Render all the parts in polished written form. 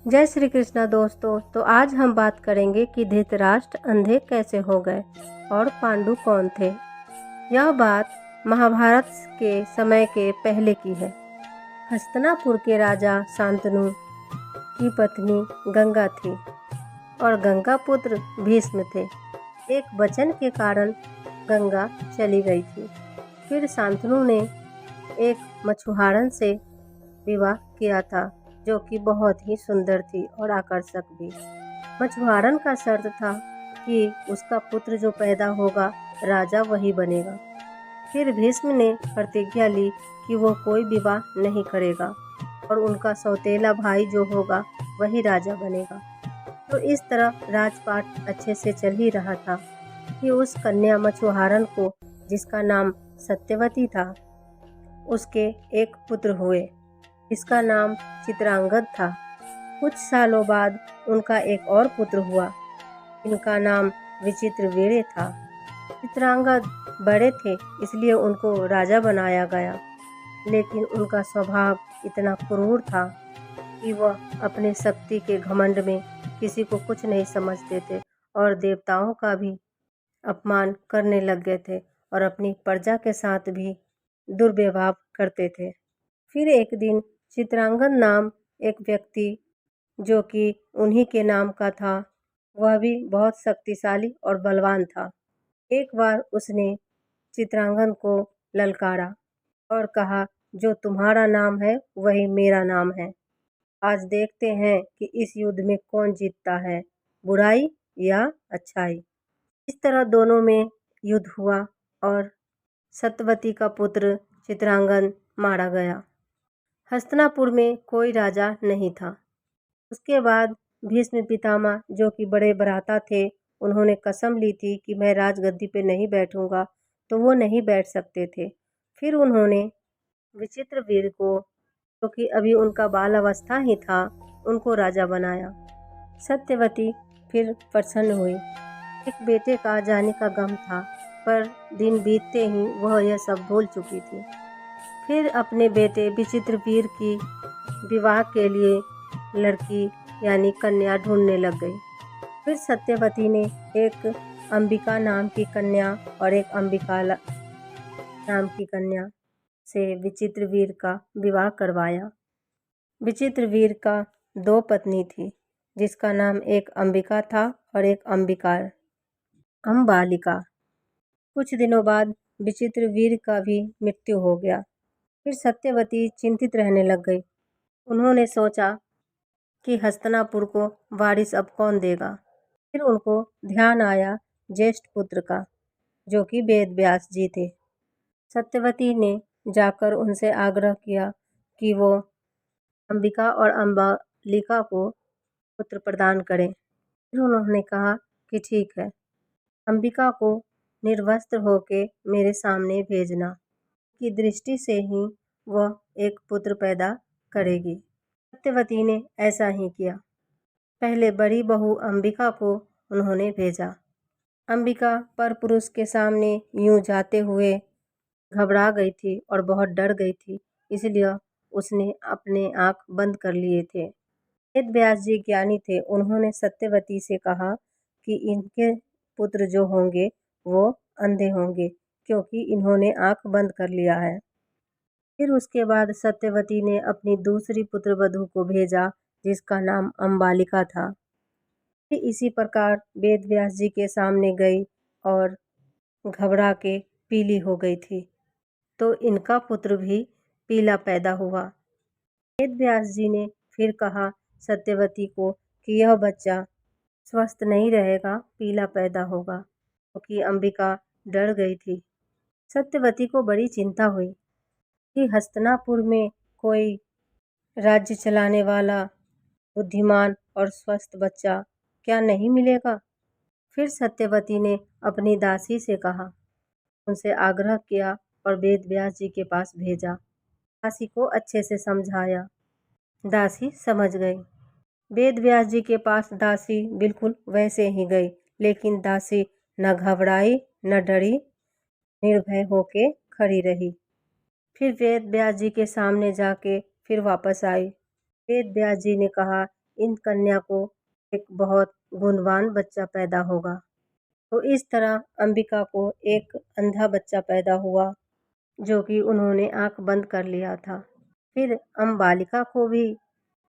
जय श्री कृष्णा दोस्तों। तो आज हम बात करेंगे कि धृतराष्ट्र अंधे कैसे हो गए और पांडु कौन थे। यह बात महाभारत के समय के पहले की है। हस्तिनापुर के राजा शांतनु की पत्नी गंगा थी और गंगा पुत्र भीष्म थे। एक वचन के कारण गंगा चली गई थी। फिर शांतनु ने एक मछुआरन से विवाह किया था जो कि बहुत ही सुंदर थी और आकर्षक भी। मछुआरन का शर्त था कि उसका पुत्र जो पैदा होगा राजा वही बनेगा। फिर भीष्म ने प्रतिज्ञा ली कि वो कोई विवाह नहीं करेगा और उनका सौतेला भाई जो होगा वही राजा बनेगा। तो इस तरह राजपाट अच्छे से चल ही रहा था कि उस कन्या मछुआरन को, जिसका नाम सत्यवती था, उसके एक पुत्र हुए जिसका नाम चित्रांगद था। कुछ सालों बाद उनका एक और पुत्र हुआ जिनका नाम विचित्रवीर्य था। चित्रांगद बड़े थे इसलिए उनको राजा बनाया गया, लेकिन उनका स्वभाव इतना क्रूर था कि वह अपने शक्ति के घमंड में किसी को कुछ नहीं समझते थे और देवताओं का भी अपमान करने लग गए थे और अपनी प्रजा के साथ भी दुर्व्यवहार करते थे। फिर एक दिन चित्रांगद नाम एक व्यक्ति जो कि उन्हीं के नाम का था, वह भी बहुत शक्तिशाली और बलवान था। एक बार उसने चित्रांगद को ललकारा और कहा, जो तुम्हारा नाम है वही मेरा नाम है। आज देखते हैं कि इस युद्ध में कौन जीतता है, बुराई या अच्छाई। इस तरह दोनों में युद्ध हुआ और सत्यवती का पुत्र चित्रांगद मारा गया। हस्तिनापुर में कोई राजा नहीं था। उसके बाद भीष्म पितामह जो कि बड़े भ्राता थे, उन्होंने कसम ली थी कि मैं राजगद्दी पे नहीं बैठूंगा, तो वो नहीं बैठ सकते थे। फिर उन्होंने विचित्रवीर्य को, जो कि अभी उनका बाल अवस्था ही था, उनको राजा बनाया। सत्यवती फिर प्रसन्न हुई। एक बेटे का जाने का गम था, पर दिन बीतते ही वह यह सब भूल चुकी थी। फिर अपने बेटे विचित्रवीर्य की विवाह के लिए लड़की यानी कन्या ढूंढने लग गई। फिर सत्यवती ने एक अंबिका नाम की कन्या और एक अंबिका नाम की कन्या से विचित्रवीर्य का विवाह करवाया। विचित्रवीर्य का दो पत्नी थी, जिसका नाम एक अंबिका था और एक अम्बालिका। कुछ दिनों बाद विचित्रवीर्य का भी मृत्यु हो गया। फिर सत्यवती चिंतित रहने लग गई। उन्होंने सोचा कि हस्तिनापुर को वारिस अब कौन देगा। फिर उनको ध्यान आया ज्येष्ठ पुत्र का, जो कि वेद व्यास जी थे। सत्यवती ने जाकर उनसे आग्रह किया कि वो अंबिका और अम्बालिका को पुत्र प्रदान करें। फिर उन्होंने कहा कि ठीक है, अंबिका को निर्वस्त्र होके मेरे सामने भेजना, की दृष्टि से ही वह एक पुत्र पैदा करेगी। सत्यवती ने ऐसा ही किया। पहले बड़ी बहू अंबिका को उन्होंने भेजा। अंबिका परपुरुष के सामने यूं जाते हुए घबरा गई थी और बहुत डर गई थी, इसलिए उसने अपने आँख बंद कर लिए थे। वेद व्यास जी ज्ञानी थे, उन्होंने सत्यवती से कहा कि इनके पुत्र जो होंगे वो अंधे होंगे, क्योंकि इन्होंने आँख बंद कर लिया है। फिर उसके बाद सत्यवती ने अपनी दूसरी पुत्रवधू को भेजा, जिसका नाम अम्बालिका था। फिर इसी प्रकार वेद व्यास जी के सामने गई और घबरा के पीली हो गई थी, तो इनका पुत्र भी पीला पैदा हुआ। वेद व्यास जी ने फिर कहा सत्यवती को कि यह बच्चा स्वस्थ नहीं रहेगा, पीला पैदा होगा, क्योंकि अंबिका डर गई थी। सत्यवती को बड़ी चिंता हुई कि हस्तिनापुर में कोई राज्य चलाने वाला बुद्धिमान और स्वस्थ बच्चा क्या नहीं मिलेगा। फिर सत्यवती ने अपनी दासी से कहा, उनसे आग्रह किया और वेद व्यास जी के पास भेजा। दासी को अच्छे से समझाया, दासी समझ गई। वेद व्यास जी के पास दासी बिल्कुल वैसे ही गई, लेकिन दासी न घबराई न डरी, निर्भय होके खड़ी रही। फिर वेद व्यास जी के सामने जाके फिर वापस आई। वेद व्यास जी ने कहा इन कन्या को एक बहुत गुणवान बच्चा पैदा होगा। तो इस तरह अंबिका को एक अंधा बच्चा पैदा हुआ जो कि उन्होंने आंख बंद कर लिया था। फिर अंबालिका को भी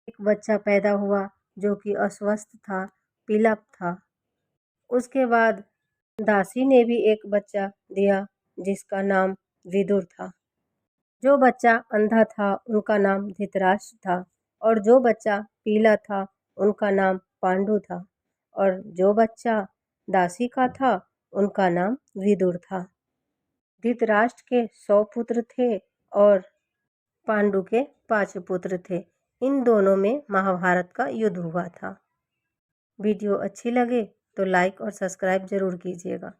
एक बच्चा पैदा हुआ जो कि अस्वस्थ था, पीला था। उसके बाद दासी ने भी एक बच्चा दिया जिसका नाम विदुर था। जो बच्चा अंधा था उनका नाम धृतराष्ट्र था, और जो बच्चा पीला था उनका नाम पांडु था, और जो बच्चा दासी का था उनका नाम विदुर था। धृतराष्ट्र के 100 पुत्र थे और पांडु के 5 पुत्र थे। इन दोनों में महाभारत का युद्ध हुआ था। वीडियो अच्छी लगे तो लाइक और सब्सक्राइब जरूर कीजिएगा।